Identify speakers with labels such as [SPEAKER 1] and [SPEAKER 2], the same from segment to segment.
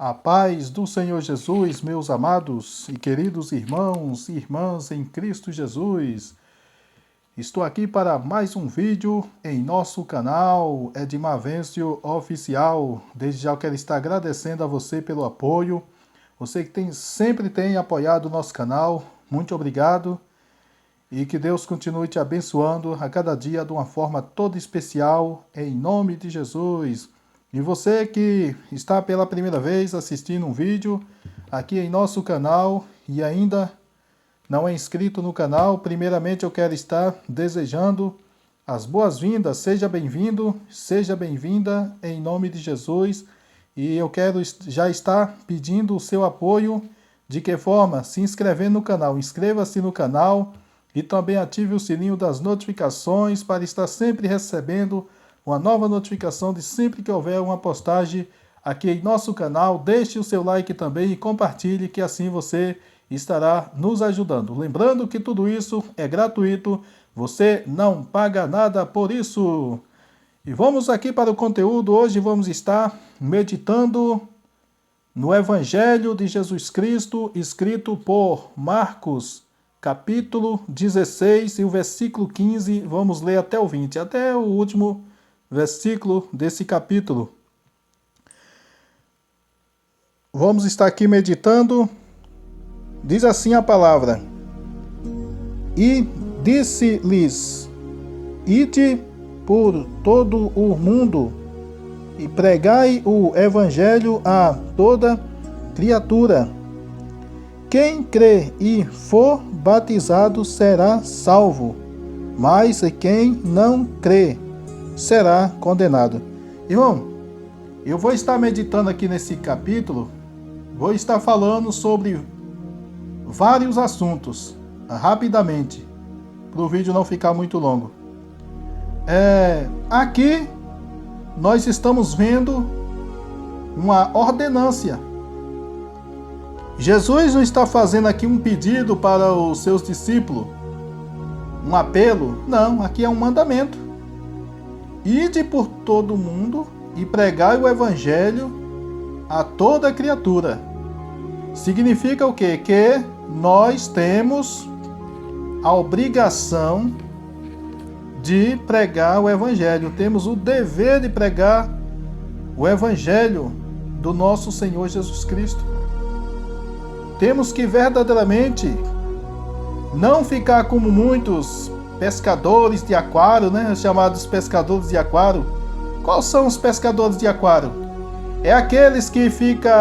[SPEAKER 1] A paz do Senhor Jesus, meus amados e queridos irmãos e irmãs em Cristo Jesus. Estou aqui para mais um vídeo em nosso canal Edmar Vencio Oficial. Desde já eu quero estar agradecendo a você pelo apoio. Você que sempre tem apoiado o nosso canal, muito obrigado. E que Deus continue te abençoando a cada dia de uma forma toda especial, em nome de Jesus. E você que está pela primeira vez assistindo um vídeo aqui em nosso canal e ainda não é inscrito no canal, primeiramente eu quero estar desejando as boas-vindas. Seja bem-vindo, seja bem-vinda em nome de Jesus. E eu quero já estar pedindo o seu apoio. De que forma? Se inscrevendo no canal. Inscreva-se no canal e também ative o sininho das notificações para estar sempre recebendo uma nova notificação de sempre que houver uma postagem aqui em nosso canal. Deixe o seu like também e compartilhe, que assim você estará nos ajudando. Lembrando que tudo isso é gratuito, você não paga nada por isso. E vamos aqui para o conteúdo. Hoje vamos estar meditando no Evangelho de Jesus Cristo, escrito por Marcos, capítulo 16 e o versículo 15. Vamos ler até o 20, até o último versículo desse capítulo. Vamos estar aqui meditando. Diz assim a palavra: E disse-lhes: Ide por todo o mundo e pregai o evangelho a toda criatura. Quem crê e for batizado será salvo, mas quem não crê será condenado. Irmão, eu vou estar meditando aqui nesse capítulo, vou estar falando sobre vários assuntos, rapidamente, para o vídeo não ficar muito longo. Aqui nós estamos vendo uma ordenância. Jesus não está fazendo aqui um pedido para os seus discípulos, um apelo. Não, aqui é um mandamento. Ide por todo mundo e pregai o evangelho a toda criatura. Significa o quê? Que nós temos a obrigação de pregar o evangelho. Temos o dever de pregar o evangelho do nosso Senhor Jesus Cristo. Temos que verdadeiramente não ficar como muitos pescadores de aquário, né? Chamados pescadores de aquário. Quais são os pescadores de aquário? É aqueles que ficam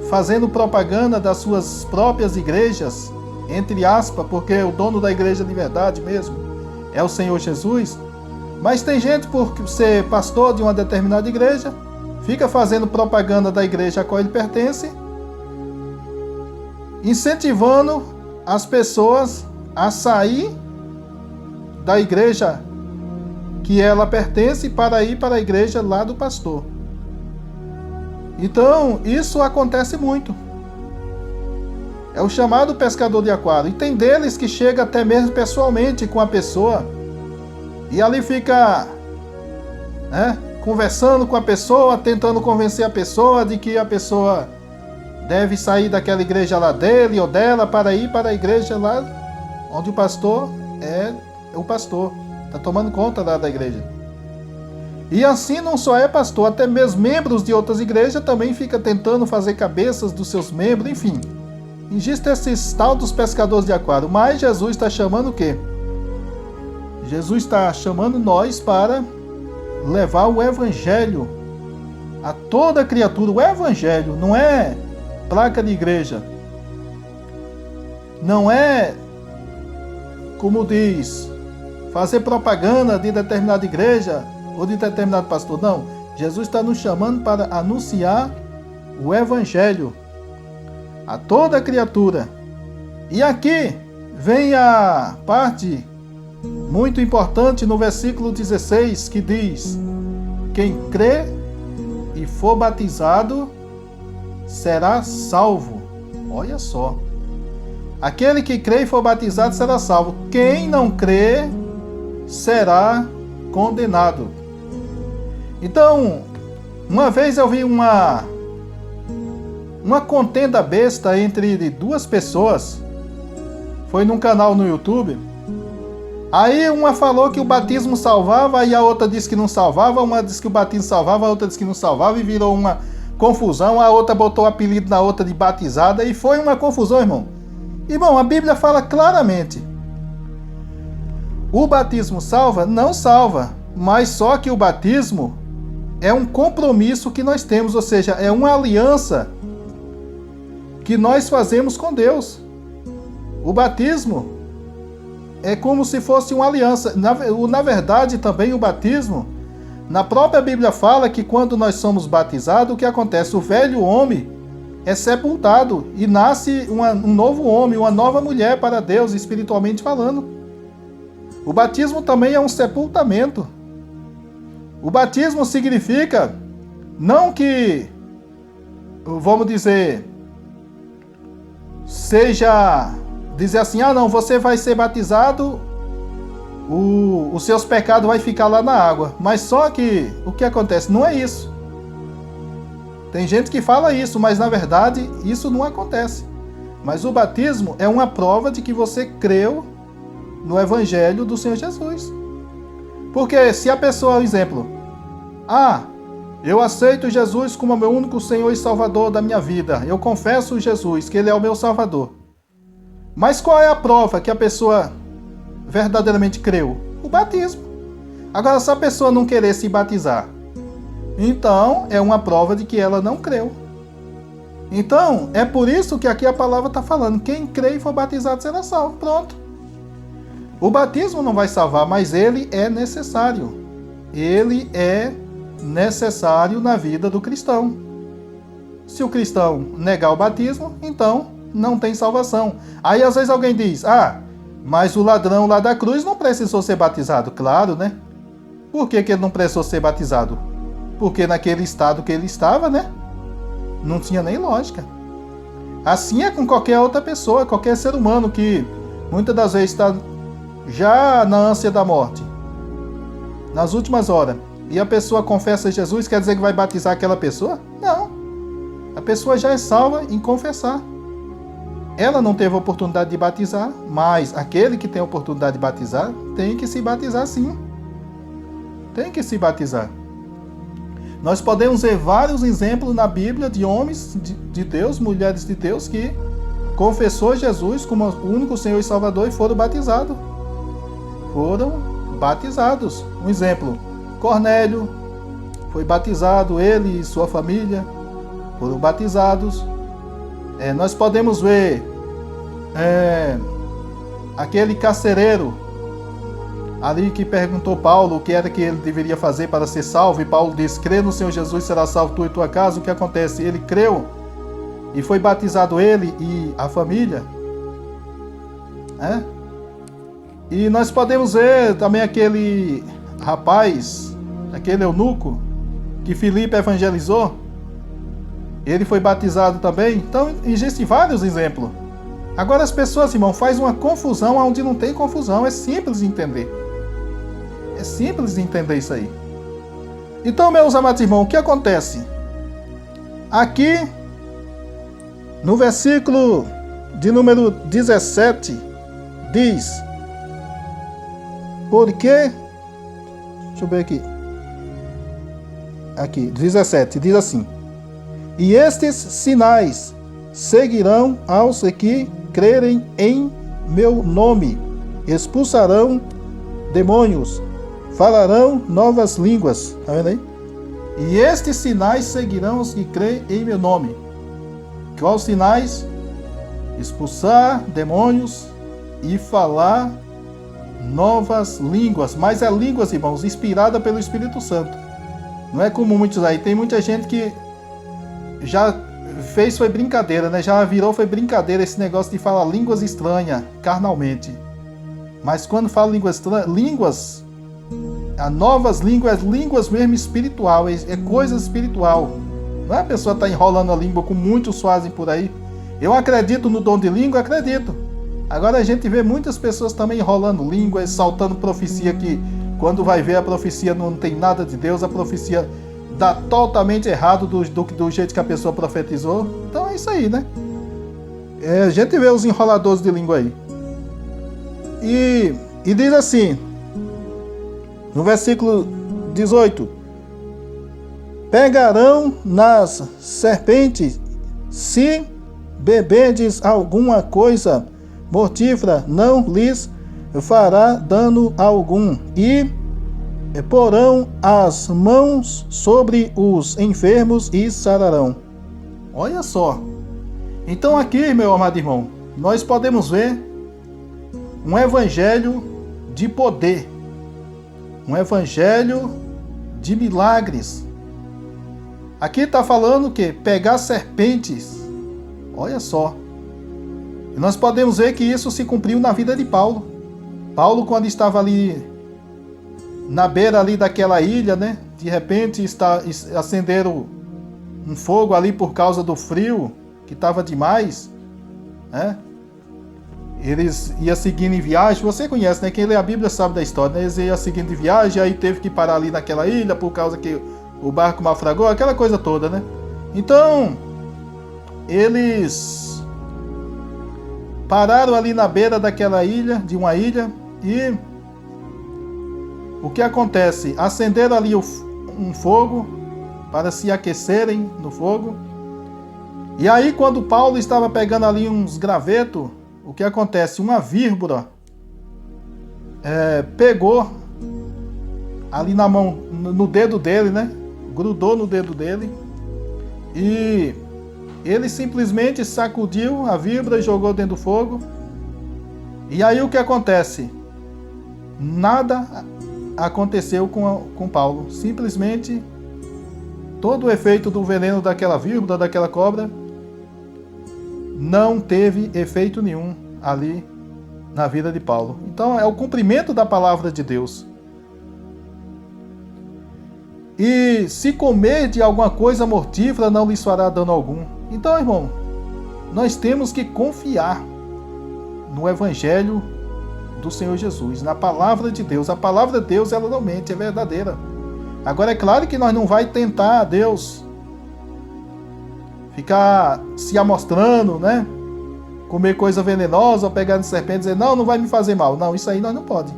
[SPEAKER 1] fazendo propaganda das suas próprias igrejas, entre aspas, porque o dono da igreja de verdade mesmo é o Senhor Jesus. Mas tem gente, por ser pastor de uma determinada igreja, fica fazendo propaganda da igreja a qual ele pertence, incentivando as pessoas a sair da igreja que ela pertence para ir para a igreja lá do pastor. Então, isso acontece muito. É o chamado pescador de aquário. E tem deles que chega até mesmo pessoalmente com a pessoa e ali fica, conversando com a pessoa, tentando convencer a pessoa de que a pessoa deve sair daquela igreja lá dele ou dela para ir para a igreja lá onde o pastor é o pastor, está tomando conta lá da igreja. E assim não só é pastor, até mesmo membros de outras igrejas também fica tentando fazer cabeças dos seus membros, enfim. Existe esses tal dos pescadores de aquário. Mas Jesus está chamando o quê? Jesus está chamando nós para levar o evangelho a toda criatura. O evangelho não é placa de igreja. Não é, como diz, fazer propaganda de determinada igreja ou de determinado pastor. Não. Jesus está nos chamando para anunciar o evangelho a toda criatura. E aqui vem a parte muito importante no versículo 16, que diz: quem crê e for batizado será salvo. Olha só. Aquele que crê e for batizado será salvo. Quem não crê será condenado. Então, uma vez eu vi uma contenda besta entre duas pessoas. Foi num canal no YouTube. Aí uma falou que o batismo salvava, e a outra disse que não salvava. Uma disse que o batismo salvava, a outra disse que não salvava, e virou uma confusão. A outra botou o apelido na outra de batizada, e foi uma confusão, irmão. Irmão, a Bíblia fala claramente: o batismo salva? Não salva, mas só que o batismo é um compromisso que nós temos, ou seja, é uma aliança que nós fazemos com Deus. O batismo é como se fosse uma aliança. Na verdade, também o batismo, na própria Bíblia fala que quando nós somos batizados, o que acontece? O velho homem é sepultado e nasce um novo homem, uma nova mulher para Deus, espiritualmente falando. O batismo também é um sepultamento. O batismo significa não que, vamos dizer, seja dizer assim: ah não, você vai ser batizado, os seus pecados vai ficar lá na água. Mas só que o que acontece? Não é isso. Tem gente que fala isso, mas na verdade isso não acontece. Mas o batismo é uma prova de que você creu no Evangelho do Senhor Jesus. Porque se a pessoa, por exemplo, eu aceito Jesus como meu único Senhor e Salvador da minha vida, eu confesso Jesus, que Ele é o meu Salvador. Mas qual é a prova que a pessoa verdadeiramente creu? O batismo. Agora, se a pessoa não querer se batizar, então é uma prova de que ela não creu. Então, é por isso que aqui a palavra está falando: quem crê e for batizado será salvo. Pronto. O batismo não vai salvar, mas ele é necessário. Ele é necessário na vida do cristão. Se o cristão negar o batismo, então não tem salvação. Aí às vezes alguém diz: mas o ladrão lá da cruz não precisou ser batizado. Claro, né? Por que ele não precisou ser batizado? Porque naquele estado que ele estava, né? Não tinha nem lógica. Assim é com qualquer outra pessoa, qualquer ser humano que muitas das vezes está já na ânsia da morte, nas últimas horas, e a pessoa confessa Jesus, quer dizer que vai batizar aquela pessoa? Não. A pessoa já é salva em confessar. Ela não teve a oportunidade de batizar, mas aquele que tem a oportunidade de batizar tem que se batizar sim. Tem que se batizar. Nós podemos ver vários exemplos na Bíblia de homens de Deus, mulheres de Deus, que confessou Jesus como o único Senhor e Salvador e foram batizados. Foram batizados. Um exemplo: Cornélio foi batizado, ele e sua família foram batizados. Nós podemos ver aquele carcereiro ali que perguntou a Paulo o que era que ele deveria fazer para ser salvo, e Paulo disse: crê no Senhor Jesus, será salvo tu e tua casa. O que acontece? Ele creu e foi batizado, ele e a família. E nós podemos ver também aquele rapaz, aquele eunuco que Filipe evangelizou. Ele foi batizado também. Então existem vários exemplos. Agora as pessoas, irmão, fazem uma confusão onde não tem confusão. É simples de entender. É simples de entender isso aí. Então, meus amados irmãos, o que acontece? Aqui, no versículo de número 17, diz: porque... Deixa eu ver aqui. Aqui, 17, diz assim: e estes sinais seguirão aos que crerem em meu nome. Expulsarão demônios, falarão novas línguas. Está vendo aí? E estes sinais seguirão os que creem em meu nome. Quais sinais? Expulsar demônios e falar novas línguas. Mas é línguas, irmãos, inspirada pelo Espírito Santo. Não é como muitos aí. Tem muita gente que já fez, foi brincadeira, né? Já virou, foi brincadeira esse negócio de falar línguas estranhas, carnalmente. Mas quando fala línguas estranhas, a novas línguas, línguas mesmo espiritual, é coisa espiritual. Não é a pessoa está enrolando a língua como muitos fazem por aí. Eu acredito no dom de língua, acredito. Agora a gente vê muitas pessoas também enrolando língua, saltando profecia que quando vai ver a profecia não tem nada de Deus, a profecia dá totalmente errado do jeito que a pessoa profetizou. Então é isso aí, né? A gente vê os enroladores de língua aí. E diz assim, no versículo 18: pegarão nas serpentes, se beberdes alguma coisa mortífera, não lhes fará dano algum, e porão as mãos sobre os enfermos e sararão. Olha só. Então aqui, meu amado irmão, nós podemos ver um evangelho de poder, um evangelho de milagres. Aqui está falando que pegar serpentes. Olha só. E nós podemos ver que isso se cumpriu na vida de Paulo. Paulo, quando estava ali na beira ali daquela ilha, né? De repente acenderam um fogo ali por causa do frio, que estava demais, né? Eles iam seguindo em viagem. Você conhece, né? Quem lê a Bíblia sabe da história, né? Eles iam seguindo em viagem, aí teve que parar ali naquela ilha por causa que o barco naufragou, aquela coisa toda, né? Então, eles pararam ali na beira daquela ilha, de uma ilha, e o que acontece? Acenderam ali um fogo para se aquecerem no fogo. E aí, quando Paulo estava pegando ali uns gravetos, o que acontece? Uma víbora pegou ali na mão, no dedo dele, né? Grudou no dedo dele. E ele simplesmente sacudiu a víbora e jogou dentro do fogo. E aí o que acontece? Nada aconteceu com Paulo. Simplesmente todo o efeito do veneno daquela víbora, daquela cobra, não teve efeito nenhum ali na vida de Paulo. Então é o cumprimento da palavra de Deus. E se comer de alguma coisa mortífera, não lhes fará dano algum. Então, irmão, nós temos que confiar no Evangelho do Senhor Jesus, na palavra de Deus. A palavra de Deus, ela não mente, é verdadeira. Agora, é claro que nós não vai tentar a Deus ficar se amostrando, né? Comer coisa venenosa, ou pegar de serpente e dizer, não vai me fazer mal. Não, isso aí nós não pode.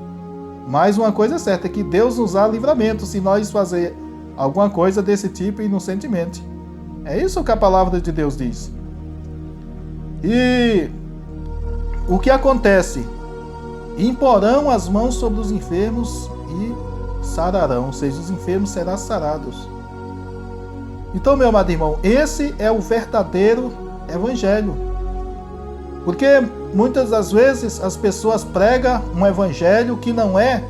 [SPEAKER 1] Mas uma coisa é certa, é que Deus nos dá livramento se nós fazer alguma coisa desse tipo inocentemente. É isso que a palavra de Deus diz. E o que acontece? Imporão as mãos sobre os enfermos e sararão, ou seja, os enfermos serão sarados. Então, meu amado irmão, esse é o verdadeiro evangelho. Porque muitas das vezes as pessoas pregam um evangelho que não é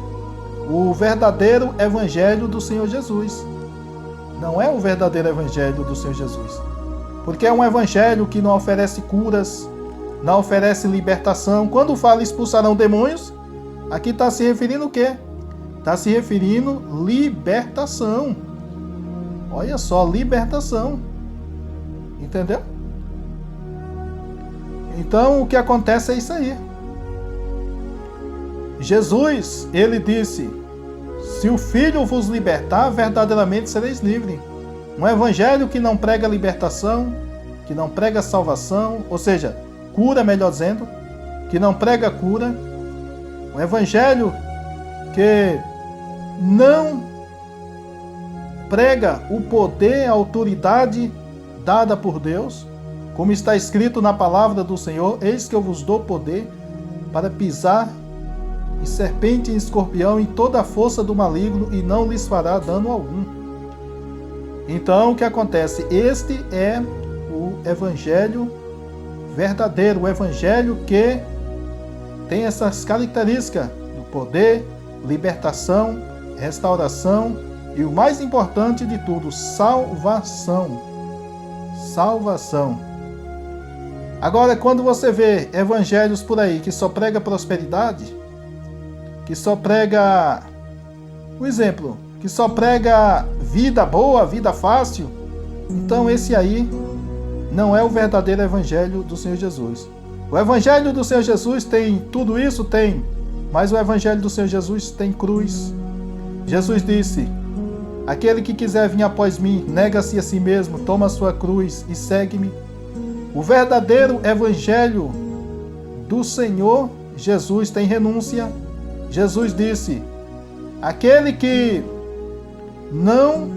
[SPEAKER 1] o verdadeiro evangelho do Senhor Jesus. Não é o verdadeiro evangelho do Senhor Jesus. Porque é um evangelho que não oferece curas, não oferece libertação. Quando fala expulsarão demônios, aqui está se referindo o quê? Está se referindo libertação. Olha só, libertação. Entendeu? Então o que acontece é isso aí. Jesus, ele disse, se o Filho vos libertar, verdadeiramente sereis livres. Um evangelho que não prega libertação, que não prega salvação, ou seja, cura, melhor dizendo, que não prega cura. Um evangelho que não prega o poder, a autoridade dada por Deus, como está escrito na palavra do Senhor, eis que eu vos dou poder para pisar em serpente e escorpião, em toda a força do maligno, e não lhes fará dano algum. Então, o que acontece? Este é o evangelho verdadeiro, o evangelho que tem essas características do poder, libertação, restauração e o mais importante de tudo, salvação. Salvação. Agora, quando você vê evangelhos por aí que só prega prosperidade, que só prega, por exemplo, que só prega vida boa, vida fácil, então esse aí não é o verdadeiro evangelho do Senhor Jesus. O evangelho do Senhor Jesus tem tudo isso? Tem. Mas o evangelho do Senhor Jesus tem cruz. Jesus disse, Aquele que quiser vir após mim, nega-se a si mesmo, toma a sua cruz e segue-me. O verdadeiro evangelho do Senhor Jesus tem renúncia. Jesus disse: aquele que não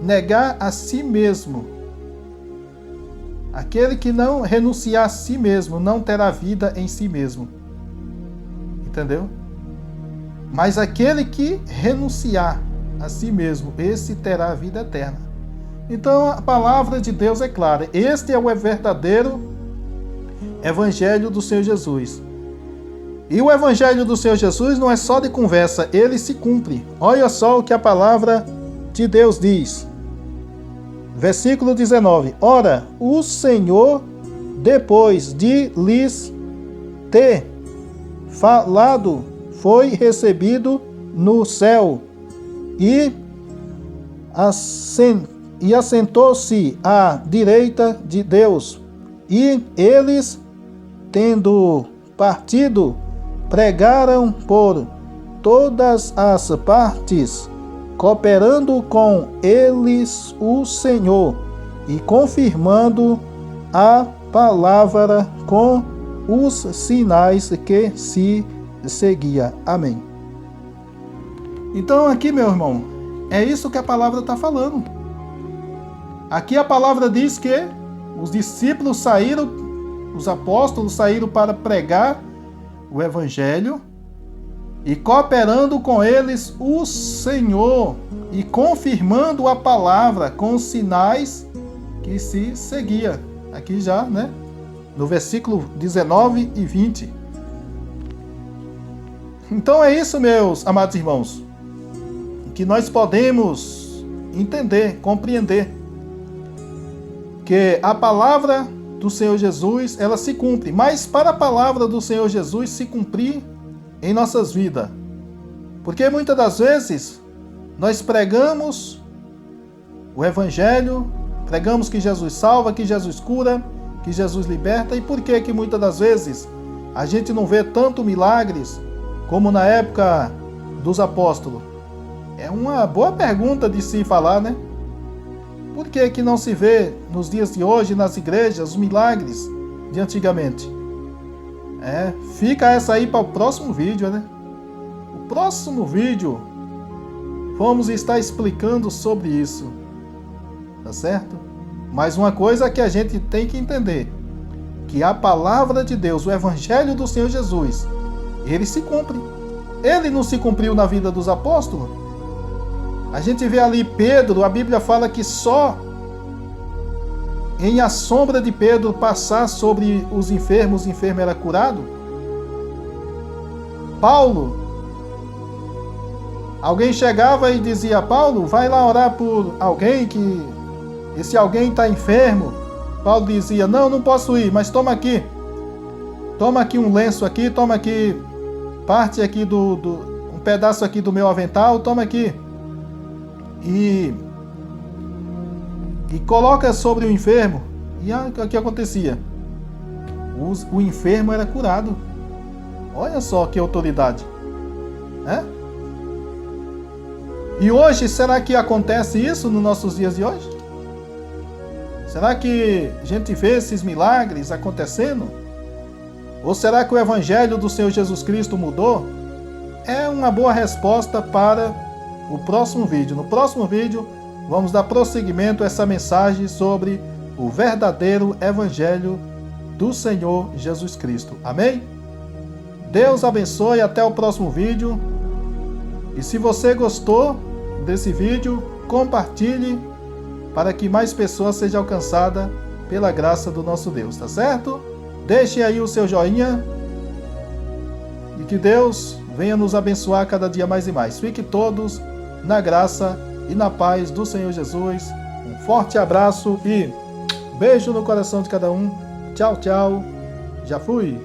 [SPEAKER 1] negar a si mesmo, aquele que não renunciar a si mesmo, não terá vida em si mesmo. Entendeu? Mas aquele que renunciar a si mesmo, esse terá a vida eterna. Então a palavra de Deus é clara. Este é o verdadeiro evangelho do Senhor Jesus. E o evangelho do Senhor Jesus não é só de conversa, ele se cumpre. Olha só o que a palavra de Deus diz. Versículo 19. Ora, o Senhor, depois de lhes ter falado, foi recebido no céu e assentou-se à direita de Deus. E eles, tendo partido, pregaram por todas as partes, cooperando com eles o Senhor e confirmando a palavra com os sinais que se seguia. Amém. Então aqui, meu irmão, é isso que a palavra está falando. Aqui a palavra diz que os discípulos saíram, os apóstolos saíram para pregar o evangelho e cooperando com eles o Senhor e confirmando a palavra com os sinais que se seguia. Aqui já, né? No versículo 19 e 20. Então é isso, meus amados irmãos, que nós podemos entender, compreender que a palavra do Senhor Jesus, ela se cumpre, mas para a palavra do Senhor Jesus se cumprir em nossas vidas, porque muitas das vezes nós pregamos o evangelho, pregamos que Jesus salva, que Jesus cura, que Jesus liberta, e por que muitas das vezes a gente não vê tanto milagres como na época dos apóstolos? É uma boa pergunta de se falar, né? Por que não se vê nos dias de hoje nas igrejas os milagres de antigamente? Fica essa aí para o próximo vídeo, né? O próximo vídeo vamos estar explicando sobre isso, tá certo? Mas uma coisa que a gente tem que entender, que a palavra de Deus, o evangelho do Senhor Jesus, ele se cumpre. Ele não se cumpriu na vida dos apóstolos? A gente vê ali Pedro, a Bíblia fala que só em a sombra de Pedro passar sobre os enfermos, o enfermo era curado. Paulo, alguém chegava e dizia: Paulo, vai lá orar por alguém que esse alguém está enfermo. Paulo dizia: não posso ir, mas toma aqui um lenço aqui, toma aqui parte aqui um pedaço aqui do meu avental, toma aqui. E coloca sobre o enfermo. E o que acontecia? O enfermo era curado. Olha só que autoridade. E hoje, será que acontece isso nos nossos dias de hoje? Será que a gente vê esses milagres acontecendo? Ou será que o evangelho do Senhor Jesus Cristo mudou? É uma boa resposta para o próximo vídeo. No próximo vídeo, vamos dar prosseguimento a essa mensagem sobre o verdadeiro evangelho do Senhor Jesus Cristo. Amém? Deus abençoe, até o próximo vídeo. E se você gostou desse vídeo, compartilhe para que mais pessoas sejam alcançadas pela graça do nosso Deus, tá certo? Deixe aí o seu joinha e que Deus venha nos abençoar cada dia mais e mais. Fiquem todos na graça e na paz do Senhor Jesus. Um forte abraço e beijo no coração de cada um. Tchau, tchau. Já fui.